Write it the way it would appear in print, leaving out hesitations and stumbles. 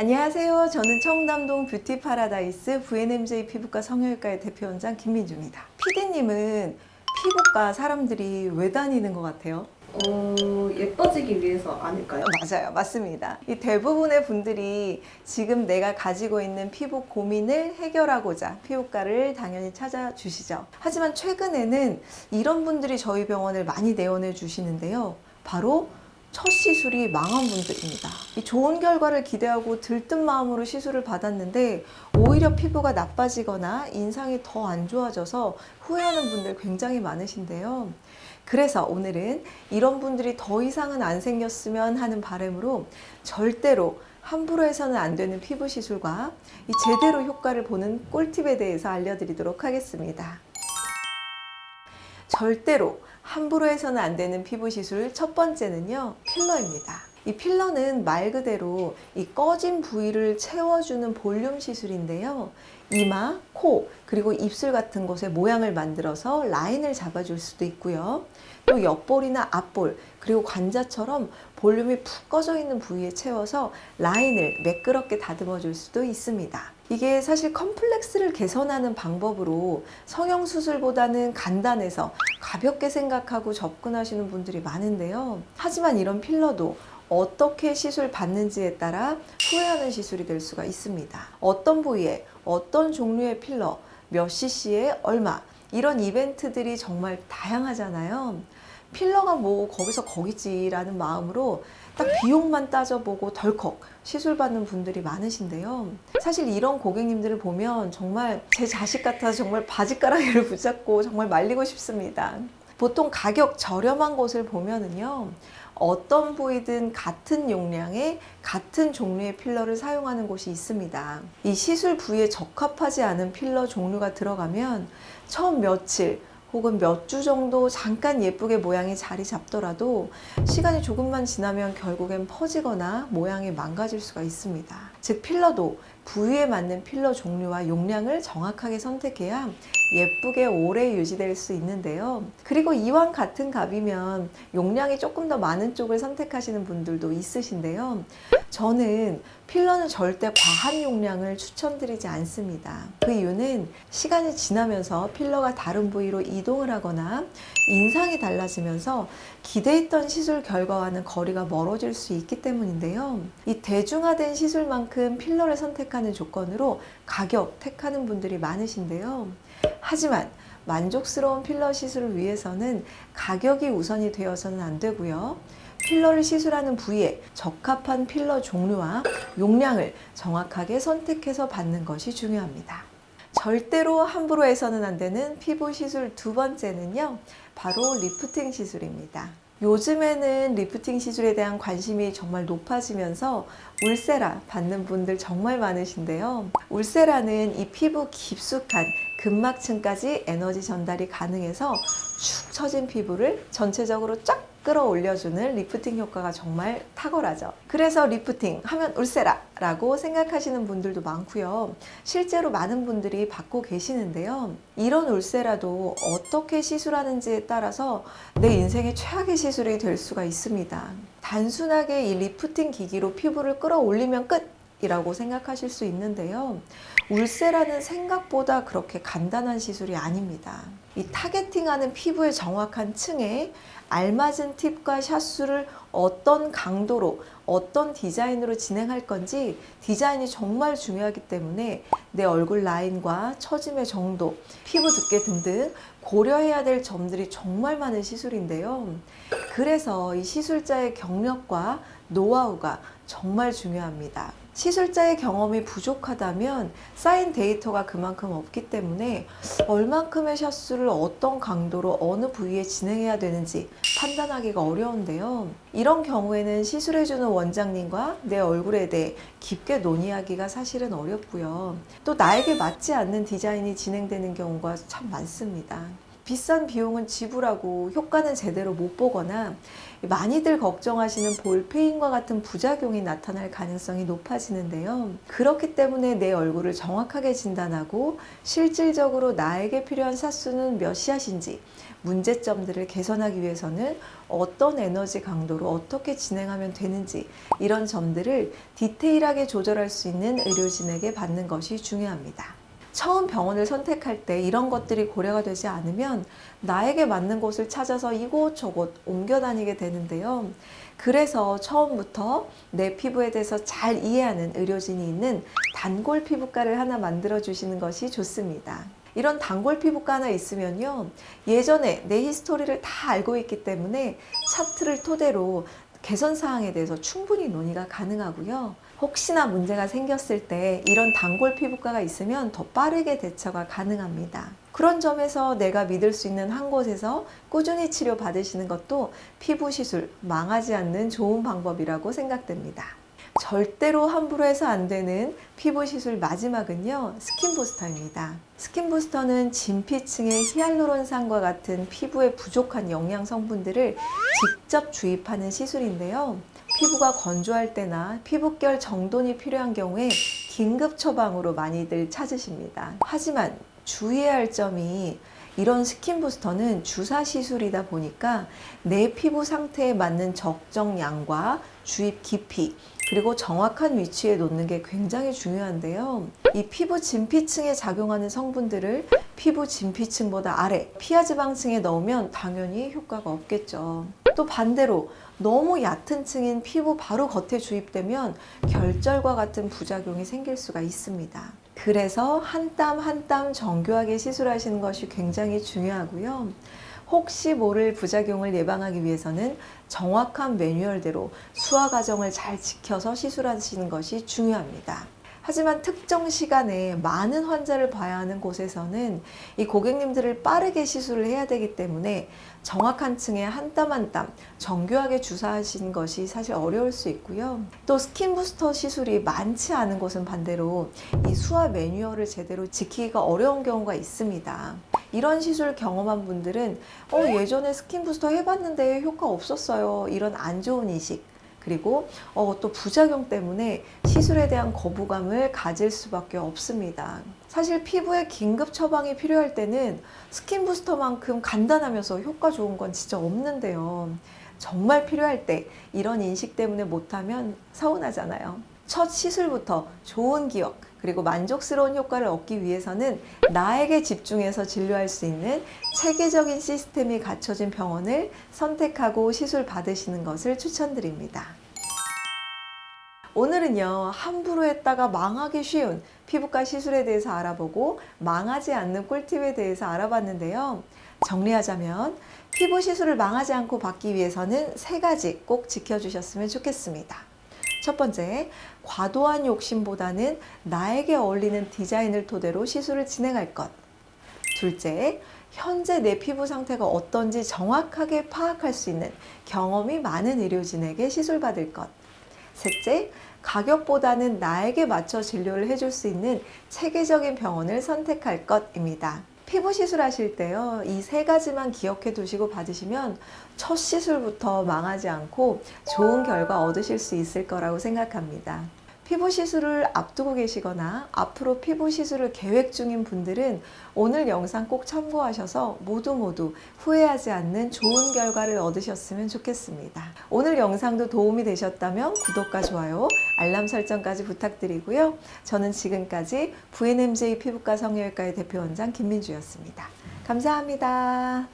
안녕하세요. 저는 청담동 뷰티 파라다이스 VNMJ 피부과 성형외과의 대표원장 김민주입니다. 피디님은 피부과 사람들이 왜 다니는 것 같아요? 예뻐지기 위해서 아닐까요? 맞아요. 맞습니다. 이 대부분의 분들이 지금 내가 가지고 있는 피부 고민을 해결하고자 피부과를 당연히 찾아주시죠. 하지만 최근에는 이런 분들이 저희 병원을 많이 내원해 주시는데요. 바로 첫 시술이 망한 분들입니다. 이 좋은 결과를 기대하고 들뜬 마음으로 시술을 받았는데 오히려 피부가 나빠지거나 인상이 더 안 좋아져서 후회하는 분들 굉장히 많으신데요. 그래서 오늘은 이런 분들이 더 이상은 안 생겼으면 하는 바람으로 절대로 함부로 해서는 안 되는 피부 시술과 이 제대로 효과를 보는 꿀팁에 대해서 알려드리도록 하겠습니다. 절대로 함부로 해서는 안 되는 피부 시술 첫 번째는요, 필러입니다. 이 필러는 말 그대로 이 꺼진 부위를 채워주는 볼륨 시술인데요. 이마, 코, 그리고 입술 같은 곳에 모양을 만들어서 라인을 잡아줄 수도 있고요. 또 옆볼이나 앞볼, 그리고 관자처럼 볼륨이 푹 꺼져 있는 부위에 채워서 라인을 매끄럽게 다듬어 줄 수도 있습니다. 이게 사실 컴플렉스를 개선하는 방법으로 성형수술보다는 간단해서 가볍게 생각하고 접근하시는 분들이 많은데요. 하지만 이런 필러도 어떻게 시술 받는지에 따라 후회하는 시술이 될 수가 있습니다. 어떤 부위에 어떤 종류의 필러, 몇 cc에 얼마, 이런 이벤트들이 정말 다양하잖아요. 필러가 뭐 거기서 거기지라는 마음으로 딱 비용만 따져보고 덜컥 시술 받는 분들이 많으신데요. 사실 이런 고객님들을 보면 정말 제 자식 같아서 정말 바지가랑이를 붙잡고 정말 말리고 싶습니다. 보통 가격 저렴한 곳을 보면은요, 어떤 부위든 같은 용량의 같은 종류의 필러를 사용하는 곳이 있습니다. 이 시술 부위에 적합하지 않은 필러 종류가 들어가면 처음 며칠 혹은 몇 주 정도 잠깐 예쁘게 모양이 자리 잡더라도 시간이 조금만 지나면 결국엔 퍼지거나 모양이 망가질 수가 있습니다. 즉 필러도 부위에 맞는 필러 종류와 용량을 정확하게 선택해야 예쁘게 오래 유지될 수 있는데요. 그리고 이왕 같은 값이면 용량이 조금 더 많은 쪽을 선택하시는 분들도 있으신데요. 저는 필러는 절대 과한 용량을 추천드리지 않습니다. 그 이유는 시간이 지나면서 필러가 다른 부위로 이동을 하거나 인상이 달라지면서 기대했던 시술 결과와는 거리가 멀어질 수 있기 때문인데요. 이 대중화된 시술만큼 필러를 선택하는 조건으로 가격 택하는 분들이 많으신데요. 하지만 만족스러운 필러 시술을 위해서는 가격이 우선이 되어서는 안 되고요. 필러를 시술하는 부위에 적합한 필러 종류와 용량을 정확하게 선택해서 받는 것이 중요합니다. 절대로 함부로 해서는 안 되는 피부 시술 두 번째는요, 바로 리프팅 시술입니다. 요즘에는 리프팅 시술에 대한 관심이 정말 높아지면서 울세라 받는 분들 정말 많으신데요. 울세라는 이 피부 깊숙한 근막층까지 에너지 전달이 가능해서 축 처진 피부를 전체적으로 쫙 끌어올려주는 리프팅 효과가 정말 탁월하죠. 그래서 리프팅 하면 울세라 라고 생각하시는 분들도 많고요. 실제로 많은 분들이 받고 계시는데요. 이런 울세라도 어떻게 시술하는지에 따라서 내 인생의 최악의 시술이 될 수가 있습니다. 단순하게 이 리프팅 기기로 피부를 끌어올리면 끝! 이라고 생각하실 수 있는데요. 울세라는 생각보다 그렇게 간단한 시술이 아닙니다. 이 타겟팅하는 피부의 정확한 층에 알맞은 팁과 샷수를 어떤 강도로 어떤 디자인으로 진행할 건지 디자인이 정말 중요하기 때문에 내 얼굴 라인과 처짐의 정도, 피부 두께 등등 고려해야 될 점들이 정말 많은 시술인데요. 그래서 이 시술자의 경력과 노하우가 정말 중요합니다. 시술자의 경험이 부족하다면 쌓인 데이터가 그만큼 없기 때문에 얼만큼의 샷수를 어떤 강도로 어느 부위에 진행해야 되는지 판단하기가 어려운데요. 이런 경우에는 시술해주는 원장님과 내 얼굴에 대해 깊게 논의하기가 사실은 어렵고요. 또 나에게 맞지 않는 디자인이 진행되는 경우가 참 많습니다. 비싼 비용은 지불하고 효과는 제대로 못 보거나 많이들 걱정하시는 볼페인과 같은 부작용이 나타날 가능성이 높아지는데요. 그렇기 때문에 내 얼굴을 정확하게 진단하고 실질적으로 나에게 필요한 샷수는 몇 샷인지 문제점들을 개선하기 위해서는 어떤 에너지 강도로 어떻게 진행하면 되는지 이런 점들을 디테일하게 조절할 수 있는 의료진에게 받는 것이 중요합니다. 처음 병원을 선택할 때 이런 것들이 고려가 되지 않으면 나에게 맞는 곳을 찾아서 이곳저곳 옮겨 다니게 되는데요. 그래서 처음부터 내 피부에 대해서 잘 이해하는 의료진이 있는 단골 피부과를 하나 만들어 주시는 것이 좋습니다. 이런 단골 피부과 하나 있으면요, 예전에 내 히스토리를 다 알고 있기 때문에 차트를 토대로 개선 사항에 대해서 충분히 논의가 가능하고요. 혹시나 문제가 생겼을 때 이런 단골 피부과가 있으면 더 빠르게 대처가 가능합니다. 그런 점에서 내가 믿을 수 있는 한 곳에서 꾸준히 치료 받으시는 것도 피부 시술 망하지 않는 좋은 방법이라고 생각됩니다. 절대로 함부로 해서 안 되는 피부 시술 마지막은요, 스킨 부스터입니다. 스킨 부스터는 진피층의 히알루론산과 같은 피부에 부족한 영양 성분들을 직접 주입하는 시술인데요. 피부가 건조할 때나 피부결 정돈이 필요한 경우에 긴급 처방으로 많이들 찾으십니다. 하지만 주의해야 할 점이 이런 스킨 부스터는 주사 시술이다 보니까 내 피부 상태에 맞는 적정 양과 주입 깊이 그리고 정확한 위치에 놓는 게 굉장히 중요한데요. 이 피부 진피층에 작용하는 성분들을 피부 진피층보다 아래 피하지방층에 넣으면 당연히 효과가 없겠죠. 또 반대로 너무 얕은 층인 피부 바로 겉에 주입되면 결절과 같은 부작용이 생길 수가 있습니다. 그래서 한 땀 한 땀 정교하게 시술하시는 것이 굉장히 중요하고요. 혹시 모를 부작용을 예방하기 위해서는 정확한 매뉴얼대로 수화 과정을 잘 지켜서 시술하시는 것이 중요합니다. 하지만 특정 시간에 많은 환자를 봐야 하는 곳에서는 이 고객님들을 빠르게 시술을 해야 되기 때문에 정확한 층에 한 땀 한 땀 정교하게 주사하시는 것이 사실 어려울 수 있고요. 또 스킨 부스터 시술이 많지 않은 곳은 반대로 이 수화 매뉴얼을 제대로 지키기가 어려운 경우가 있습니다. 이런 시술 경험한 분들은 예전에 스킨 부스터 해봤는데 효과 없었어요, 이런 안 좋은 인식, 그리고 또 부작용 때문에 시술에 대한 거부감을 가질 수밖에 없습니다. 사실 피부에 긴급 처방이 필요할 때는 스킨 부스터만큼 간단하면서 효과 좋은 건 진짜 없는데요. 정말 필요할 때 이런 인식 때문에 못하면 서운하잖아요. 첫 시술부터 좋은 기억 그리고 만족스러운 효과를 얻기 위해서는 나에게 집중해서 진료할 수 있는 체계적인 시스템이 갖춰진 병원을 선택하고 시술 받으시는 것을 추천드립니다. 오늘은요, 함부로 했다가 망하기 쉬운 피부과 시술에 대해서 알아보고 망하지 않는 꿀팁에 대해서 알아봤는데요. 정리하자면 피부 시술을 망하지 않고 받기 위해서는 3가지 꼭 지켜주셨으면 좋겠습니다. 첫 번째, 과도한 욕심보다는 나에게 어울리는 디자인을 토대로 시술을 진행할 것. 둘째, 현재 내 피부 상태가 어떤지 정확하게 파악할 수 있는 경험이 많은 의료진에게 시술 받을 것. 셋째, 가격보다는 나에게 맞춰 진료를 해줄 수 있는 체계적인 병원을 선택할 것입니다. 피부 시술하실 때요, 이 3가지만 기억해 두시고 받으시면 첫 시술부터 망하지 않고 좋은 결과 얻으실 수 있을 거라고 생각합니다. 피부 시술을 앞두고 계시거나 앞으로 피부 시술을 계획 중인 분들은 오늘 영상 꼭 참고하셔서 모두 후회하지 않는 좋은 결과를 얻으셨으면 좋겠습니다. 오늘 영상도 도움이 되셨다면 구독과 좋아요, 알람 설정까지 부탁드리고요. 저는 지금까지 VNMJ 피부과 성형외과의 대표원장 김민주였습니다. 감사합니다.